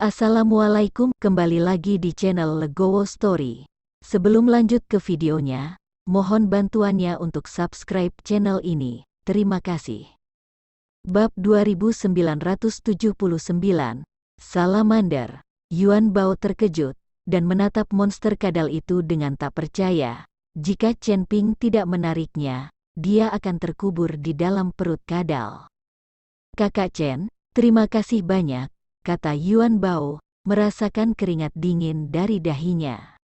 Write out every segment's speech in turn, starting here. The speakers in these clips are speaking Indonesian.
Assalamualaikum, kembali lagi di channel Legowo Story. Sebelum lanjut ke videonya, mohon bantuannya untuk subscribe channel ini. Terima kasih. Bab 2979, Salamander. Yuan Bao terkejut dan menatap monster kadal itu dengan tak percaya. Jika Chen Ping tidak menariknya, dia akan terkubur di dalam perut kadal. Kakak Chen, terima kasih banyak, kata Yuan Bao, merasakan keringat dingin dari dahinya.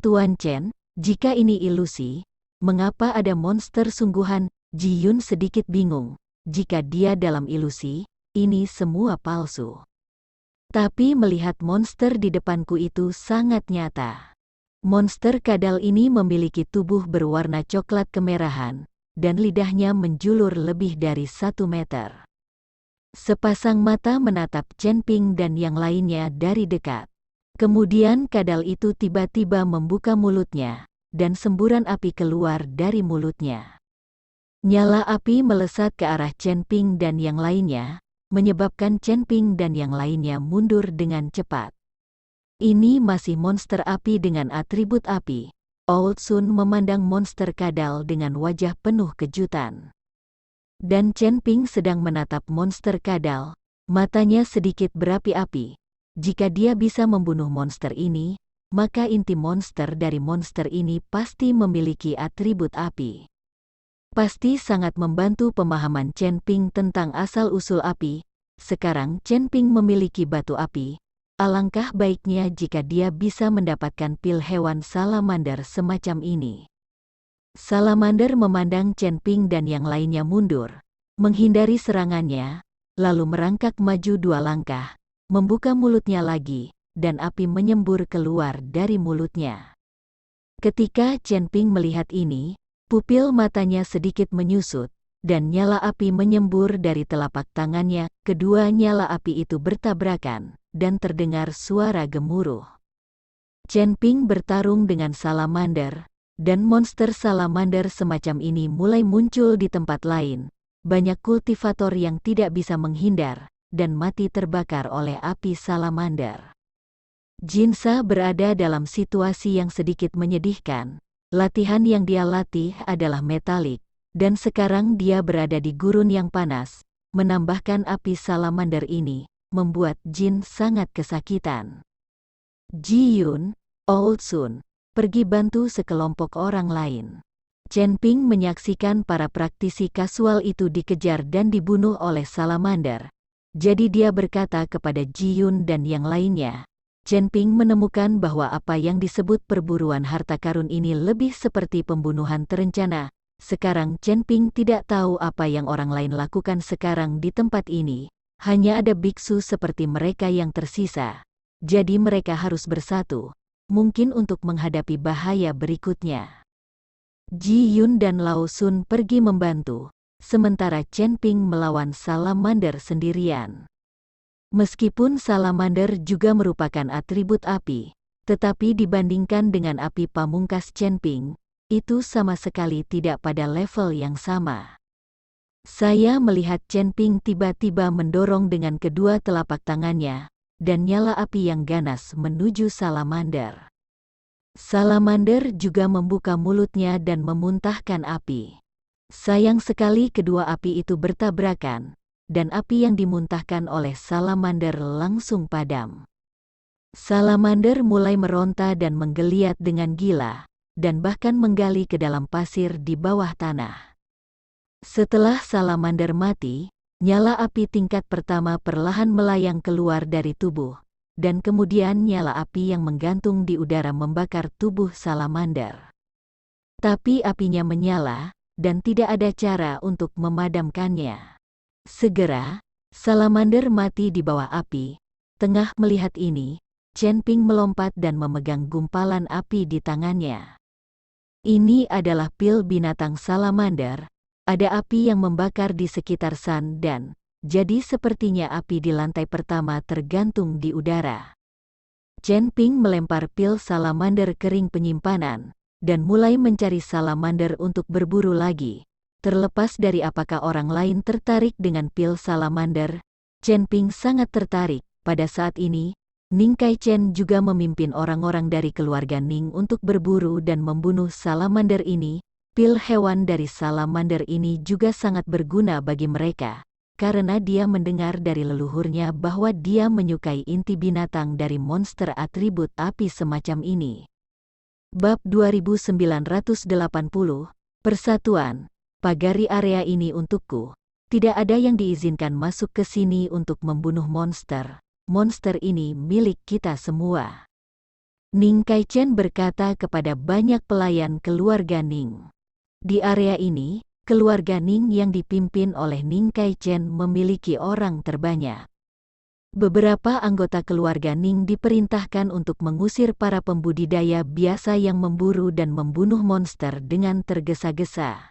Tuan Chen, jika ini ilusi, mengapa ada monster sungguhan? Ji Yun sedikit bingung. Jika dia dalam ilusi, ini semua palsu. Tapi melihat monster di depanku itu sangat nyata. Monster kadal ini memiliki tubuh berwarna coklat kemerahan, dan lidahnya menjulur lebih dari 1 meter. Sepasang mata menatap Chen Ping dan yang lainnya dari dekat. Kemudian kadal itu tiba-tiba membuka mulutnya, dan semburan api keluar dari mulutnya. Nyala api melesat ke arah Chen Ping dan yang lainnya, menyebabkan Chen Ping dan yang lainnya mundur dengan cepat. Ini masih monster api dengan atribut api. Old Sun memandang monster kadal dengan wajah penuh kejutan. Dan Chen Ping sedang menatap monster kadal, matanya sedikit berapi-api. Jika dia bisa membunuh monster ini, maka inti monster dari monster ini pasti memiliki atribut api. Pasti sangat membantu pemahaman Chen Ping tentang asal-usul api. Sekarang Chen Ping memiliki batu api. Alangkah baiknya jika dia bisa mendapatkan pil hewan salamander semacam ini. Salamander memandang Chen Ping dan yang lainnya mundur, menghindari serangannya, lalu merangkak maju 2 langkah, membuka mulutnya lagi, dan api menyembur keluar dari mulutnya. Ketika Chen Ping melihat ini, pupil matanya sedikit menyusut, dan nyala api menyembur dari telapak tangannya. Kedua nyala api itu bertabrakan, dan terdengar suara gemuruh. Chen Ping bertarung dengan salamander, dan monster salamander semacam ini mulai muncul di tempat lain. Banyak kultivator yang tidak bisa menghindar, dan mati terbakar oleh api salamander. Jinsa berada dalam situasi yang sedikit menyedihkan. Latihan yang dia latih adalah metalik, dan sekarang dia berada di gurun yang panas. Menambahkan api salamander ini, membuat Jin sangat kesakitan. Ji Yun, Old Sun, pergi bantu sekelompok orang lain. Chen Ping menyaksikan para praktisi kasual itu dikejar dan dibunuh oleh salamander. Jadi dia berkata kepada Ji Yun dan yang lainnya. Chen Ping menemukan bahwa apa yang disebut perburuan harta karun ini lebih seperti pembunuhan terencana. Sekarang Chen Ping tidak tahu apa yang orang lain lakukan sekarang di tempat ini. Hanya ada biksu seperti mereka yang tersisa. Jadi mereka harus bersatu. Mungkin untuk menghadapi bahaya berikutnya. Ji Yun dan Lao Sun pergi membantu, sementara Chen Ping melawan salamander sendirian. Meskipun salamander juga merupakan atribut api, tetapi dibandingkan dengan api pamungkas Chen Ping, itu sama sekali tidak pada level yang sama. Saya melihat Chen Ping tiba-tiba mendorong dengan kedua telapak tangannya, dan nyala api yang ganas menuju salamander. Salamander juga membuka mulutnya dan memuntahkan api. Sayang sekali kedua api itu bertabrakan, dan api yang dimuntahkan oleh salamander langsung padam. Salamander mulai meronta dan menggeliat dengan gila, dan bahkan menggali ke dalam pasir di bawah tanah. Setelah salamander mati, nyala api tingkat pertama perlahan melayang keluar dari tubuh, dan kemudian nyala api yang menggantung di udara membakar tubuh salamander. Tapi apinya menyala, dan tidak ada cara untuk memadamkannya. Segera, salamander mati di bawah api. Tengah melihat ini, Chen Ping melompat dan memegang gumpalan api di tangannya. Ini adalah pil binatang salamander. Ada api yang membakar di sekitar San dan, jadi sepertinya api di lantai pertama tergantung di udara. Chen Ping melempar pil salamander kering penyimpanan, dan mulai mencari salamander untuk berburu lagi. Terlepas dari apakah orang lain tertarik dengan pil salamander, Chen Ping sangat tertarik. Pada saat ini, Ning Kaichen juga memimpin orang-orang dari keluarga Ning untuk berburu dan membunuh salamander ini. Pil hewan dari salamander ini juga sangat berguna bagi mereka, karena dia mendengar dari leluhurnya bahwa dia menyukai inti binatang dari monster atribut api semacam ini. Bab 2980, Persatuan. Pagari area ini untukku. Tidak ada yang diizinkan masuk ke sini untuk membunuh monster. Monster ini milik kita semua. Ning Kaichen berkata kepada banyak pelayan keluarga Ning. Di area ini, keluarga Ning yang dipimpin oleh Ning Kaichen memiliki orang terbanyak. Beberapa anggota keluarga Ning diperintahkan untuk mengusir para pembudidaya biasa yang memburu dan membunuh monster dengan tergesa-gesa.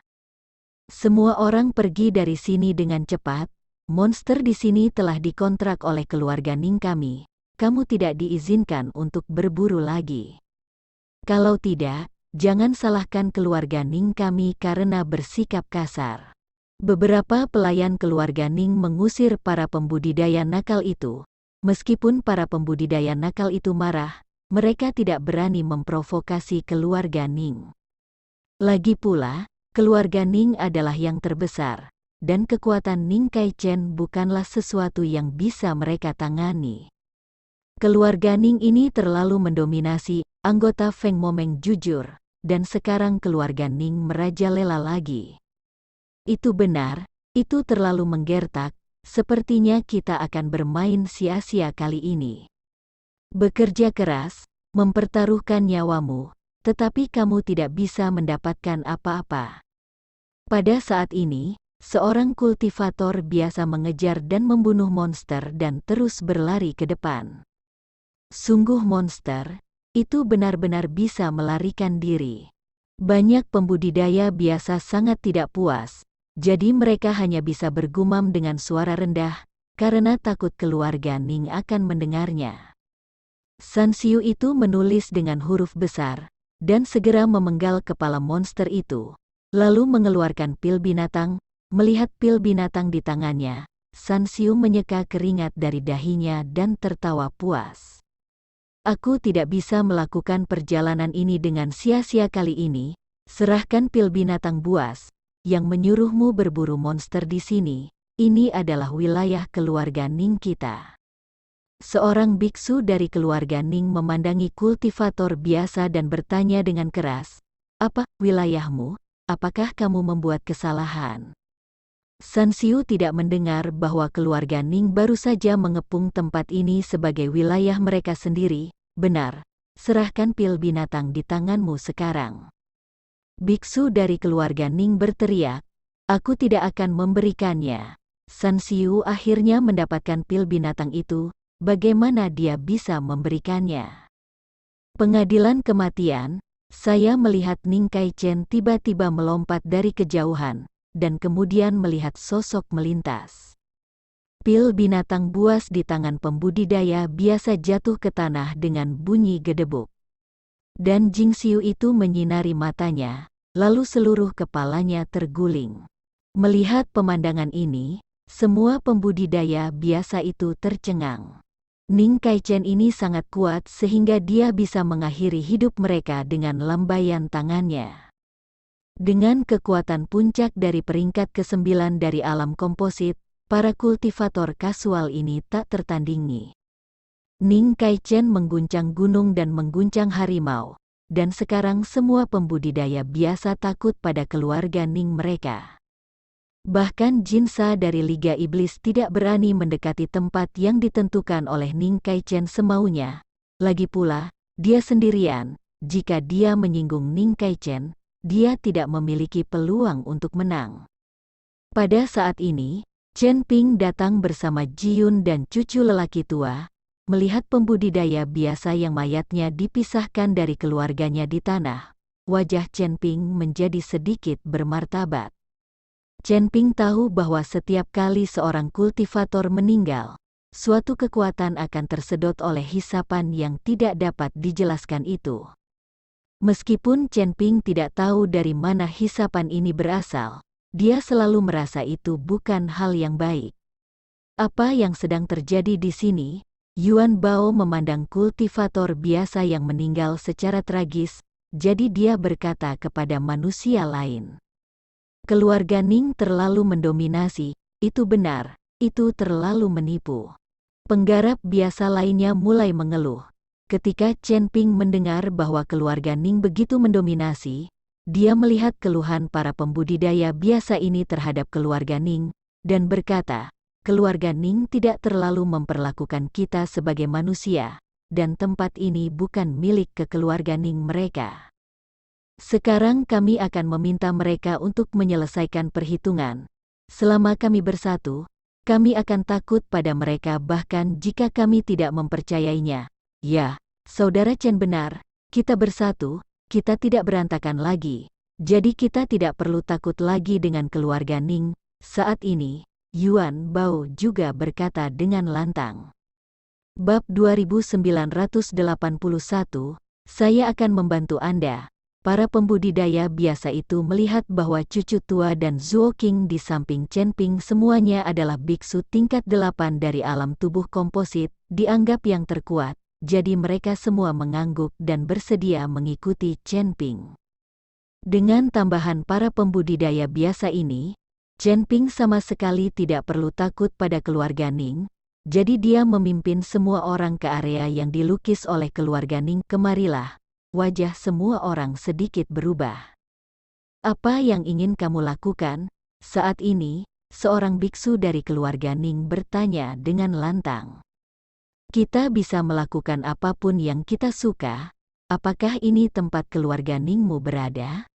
Semua orang pergi dari sini dengan cepat. Monster di sini telah dikontrak oleh keluarga Ning kami. Kamu tidak diizinkan untuk berburu lagi. Kalau tidak, jangan salahkan keluarga Ning kami karena bersikap kasar. Beberapa pelayan keluarga Ning mengusir para pembudidaya nakal itu. Meskipun para pembudidaya nakal itu marah, mereka tidak berani memprovokasi keluarga Ning. Lagi pula, keluarga Ning adalah yang terbesar, dan kekuatan Ning Kaichen bukanlah sesuatu yang bisa mereka tangani. Keluarga Ning ini terlalu mendominasi, anggota Feng Momeng jujur, dan sekarang keluarga Ning merajalela lagi. Itu benar, itu terlalu menggertak, sepertinya kita akan bermain sia-sia kali ini. Bekerja keras, mempertaruhkan nyawamu, tetapi kamu tidak bisa mendapatkan apa-apa. Pada saat ini, seorang kultivator biasa mengejar dan membunuh monster dan terus berlari ke depan. Sungguh monster, itu benar-benar bisa melarikan diri. Banyak pembudidaya biasa sangat tidak puas, jadi mereka hanya bisa bergumam dengan suara rendah, karena takut keluarga Ning akan mendengarnya. San Xiu itu menulis dengan huruf besar, dan segera memenggal kepala monster itu, lalu mengeluarkan pil binatang. Melihat pil binatang di tangannya, San Xiu menyeka keringat dari dahinya dan tertawa puas. Aku tidak bisa melakukan perjalanan ini dengan sia-sia kali ini. Serahkan pil binatang buas, yang menyuruhmu berburu monster di sini. Ini adalah wilayah keluarga Ning kita. Seorang biksu dari keluarga Ning memandangi kultivator biasa dan bertanya dengan keras, "Apa wilayahmu? Apakah kamu membuat kesalahan?" San Xiu tidak mendengar bahwa keluarga Ning baru saja mengepung tempat ini sebagai wilayah mereka sendiri. Benar, serahkan pil binatang di tanganmu sekarang. Biksu dari keluarga Ning berteriak, "Aku tidak akan memberikannya." San Xiu akhirnya mendapatkan pil binatang itu. Bagaimana dia bisa memberikannya? Pengadilan kematian. Saya melihat Ning Kaichen tiba-tiba melompat dari kejauhan, dan kemudian melihat sosok melintas. Pil binatang buas di tangan pembudidaya biasa jatuh ke tanah dengan bunyi gedebuk. Dan Jingxiu itu menyinari matanya, lalu seluruh kepalanya terguling. Melihat pemandangan ini, semua pembudidaya biasa itu tercengang. Ning Kaichen ini sangat kuat sehingga dia bisa mengakhiri hidup mereka dengan lambaian tangannya. Dengan kekuatan puncak dari peringkat ke-9 dari alam komposit, para kultivator kasual ini tak tertandingi. Ning Kaichen mengguncang gunung dan mengguncang harimau, dan sekarang semua pembudidaya biasa takut pada keluarga Ning mereka. Bahkan Jinsa dari Liga Iblis tidak berani mendekati tempat yang ditentukan oleh Ning Kaichen semaunya. Lagi pula, dia sendirian. Jika dia menyinggung Ning Kaichen, dia tidak memiliki peluang untuk menang. Pada saat ini, Chen Ping datang bersama Jiyun dan cucu lelaki tua, melihat pembudidaya biasa yang mayatnya dipisahkan dari keluarganya di tanah. Wajah Chen Ping menjadi sedikit bermartabat. Chen Ping tahu bahwa setiap kali seorang kultivator meninggal, suatu kekuatan akan tersedot oleh hisapan yang tidak dapat dijelaskan itu. Meskipun Chen Ping tidak tahu dari mana hisapan ini berasal, dia selalu merasa itu bukan hal yang baik. Apa yang sedang terjadi di sini? Yuan Bao memandang kultivator biasa yang meninggal secara tragis, jadi dia berkata kepada manusia lain. Keluarga Ning terlalu mendominasi, itu benar, itu terlalu menipu. Penggarap biasa lainnya mulai mengeluh. Ketika Chen Ping mendengar bahwa keluarga Ning begitu mendominasi, dia melihat keluhan para pembudidaya biasa ini terhadap keluarga Ning, dan berkata, keluarga Ning tidak terlalu memperlakukan kita sebagai manusia, dan tempat ini bukan milik kekeluarga Ning mereka. Sekarang kami akan meminta mereka untuk menyelesaikan perhitungan. Selama kami bersatu, kami akan takut pada mereka bahkan jika kami tidak mempercayainya. Ya, Saudara Chen benar, kita bersatu, kita tidak berantakan lagi. Jadi kita tidak perlu takut lagi dengan keluarga Ning. Saat ini, Yuan Bao juga berkata dengan lantang. Bab 2981, saya akan membantu Anda. Para pembudidaya biasa itu melihat bahwa cucu tua dan Zuo Qing di samping Chen Ping semuanya adalah biksu tingkat 8 dari alam tubuh komposit, dianggap yang terkuat, jadi mereka semua mengangguk dan bersedia mengikuti Chen Ping. Dengan tambahan para pembudidaya biasa ini, Chen Ping sama sekali tidak perlu takut pada keluarga Ning, jadi dia memimpin semua orang ke area yang dilukis oleh keluarga Ning. Kemarilah, wajah semua orang sedikit berubah. Apa yang ingin kamu lakukan? Saat ini, seorang biksu dari keluarga Ning bertanya dengan lantang. Kita bisa melakukan apapun yang kita suka. Apakah ini tempat keluarga Ningmu berada?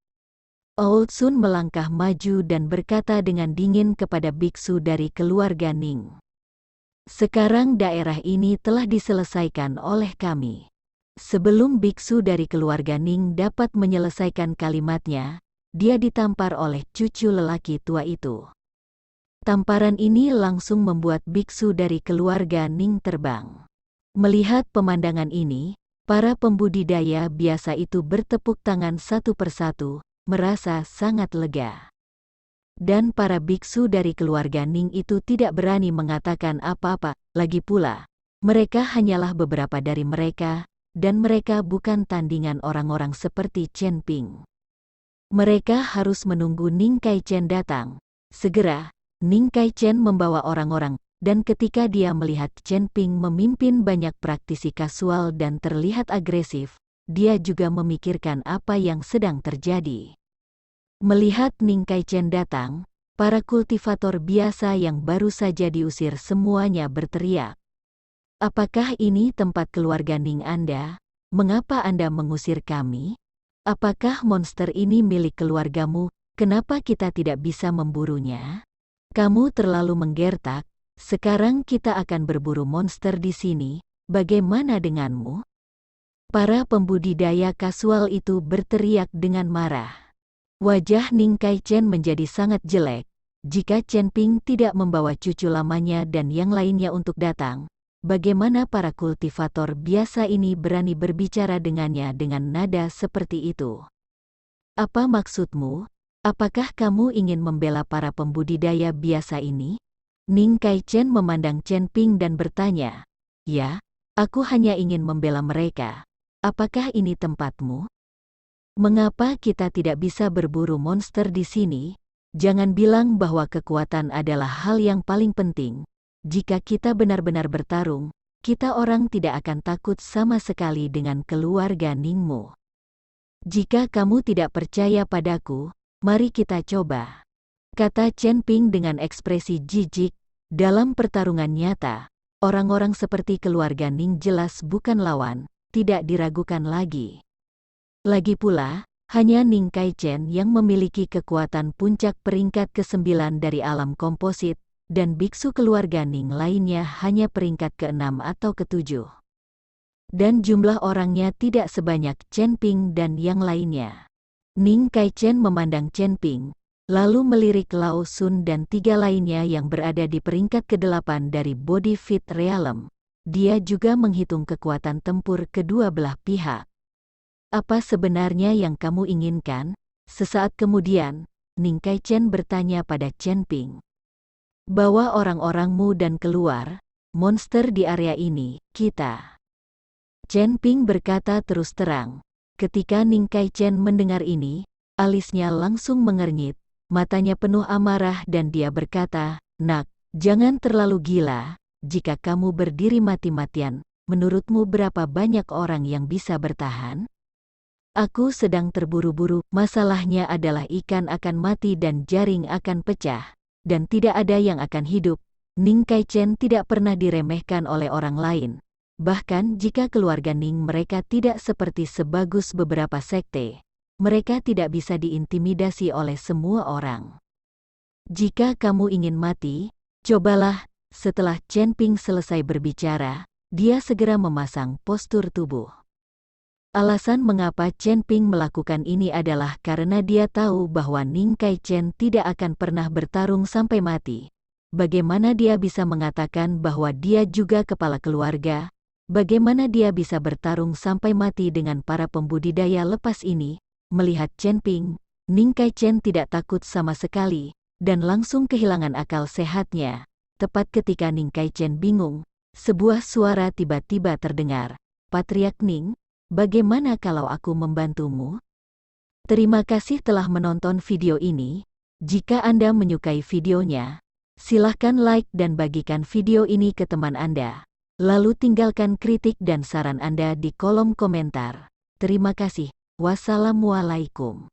Old Sun melangkah maju dan berkata dengan dingin kepada biksu dari keluarga Ning. Sekarang daerah ini telah diselesaikan oleh kami. Sebelum biksu dari keluarga Ning dapat menyelesaikan kalimatnya, dia ditampar oleh cucu lelaki tua itu. Tamparan ini langsung membuat biksu dari keluarga Ning terbang. Melihat pemandangan ini, para pembudidaya biasa itu bertepuk tangan satu persatu, merasa sangat lega. Dan para biksu dari keluarga Ning itu tidak berani mengatakan apa-apa, lagi pula, mereka hanyalah beberapa dari mereka, dan mereka bukan tandingan orang-orang seperti Chen Ping. Mereka harus menunggu Ning Kaichen datang. Segera, Ning Kaichen membawa orang-orang, dan ketika dia melihat Chen Ping memimpin banyak praktisi kasual dan terlihat agresif, dia juga memikirkan apa yang sedang terjadi. Melihat Ning Kaichen datang, para kultivator biasa yang baru saja diusir semuanya berteriak. Apakah ini tempat keluarga Ning Anda? Mengapa Anda mengusir kami? Apakah monster ini milik keluargamu? Kenapa kita tidak bisa memburunya? Kamu terlalu menggertak, sekarang kita akan berburu monster di sini, bagaimana denganmu? Para pembudidaya kasual itu berteriak dengan marah. Wajah Ning Kaichen menjadi sangat jelek. Jika Chen Ping tidak membawa cucu lamanya dan yang lainnya untuk datang, bagaimana para kultivator biasa ini berani berbicara dengannya dengan nada seperti itu? Apa maksudmu? Apakah kamu ingin membela para pembudidaya biasa ini? Ning Kaichen memandang Chen Ping dan bertanya, ya, aku hanya ingin membela mereka. Apakah ini tempatmu? Mengapa kita tidak bisa berburu monster di sini? Jangan bilang bahwa kekuatan adalah hal yang paling penting. Jika kita benar-benar bertarung, kita orang tidak akan takut sama sekali dengan keluarga Ningmu. Jika kamu tidak percaya padaku, mari kita coba. Kata Chen Ping dengan ekspresi jijik. Dalam pertarungan nyata, orang-orang seperti keluarga Ning jelas bukan lawan, tidak diragukan lagi. Lagi pula, hanya Ning Kaichen yang memiliki kekuatan puncak peringkat ke-9 dari alam komposit, dan biksu keluarga Ning lainnya hanya peringkat ke-6 atau ke-7. Dan jumlah orangnya tidak sebanyak Chen Ping dan yang lainnya. Ning Kaichen memandang Chen Ping, lalu melirik Lao Sun dan 3 lainnya yang berada di peringkat ke-8 dari Body Fit Realm. Dia juga menghitung kekuatan tempur kedua belah pihak. Apa sebenarnya yang kamu inginkan? Sesaat kemudian, Ning Kaichen bertanya pada Chen Ping. Bawa orang-orangmu dan keluar. monster di area ini, kita. Chen Ping berkata terus terang. Ketika Ning Kai-chen mendengar ini, alisnya langsung mengernyit, matanya penuh amarah dan dia berkata, "Nak, jangan terlalu gila, jika kamu berdiri mati-matian, menurutmu berapa banyak orang yang bisa bertahan? Aku sedang terburu-buru, masalahnya adalah ikan akan mati dan jaring akan pecah, dan tidak ada yang akan hidup." Ning Kai-chen tidak pernah diremehkan oleh orang lain. Bahkan jika keluarga Ning mereka tidak seperti sebagus beberapa sekte, mereka tidak bisa diintimidasi oleh semua orang. "Jika kamu ingin mati, cobalah." Setelah Chen Ping selesai berbicara, dia segera memasang postur tubuh. Alasan mengapa Chen Ping melakukan ini adalah karena dia tahu bahwa Ning Kai-chen tidak akan pernah bertarung sampai mati. Bagaimana dia bisa mengatakan bahwa dia juga kepala keluarga? Bagaimana dia bisa bertarung sampai mati dengan para pembudidaya lepas ini? Melihat Chen Ping, Ning Kai-chen tidak takut sama sekali, dan langsung kehilangan akal sehatnya. Tepat ketika Ning Kai-chen bingung, sebuah suara tiba-tiba terdengar. "Patriark Ning, bagaimana kalau aku membantumu?" Terima kasih telah menonton video ini. Jika Anda menyukai videonya, silahkan like dan bagikan video ini ke teman Anda. Lalu tinggalkan kritik dan saran Anda di kolom komentar. Terima kasih. Wassalamualaikum.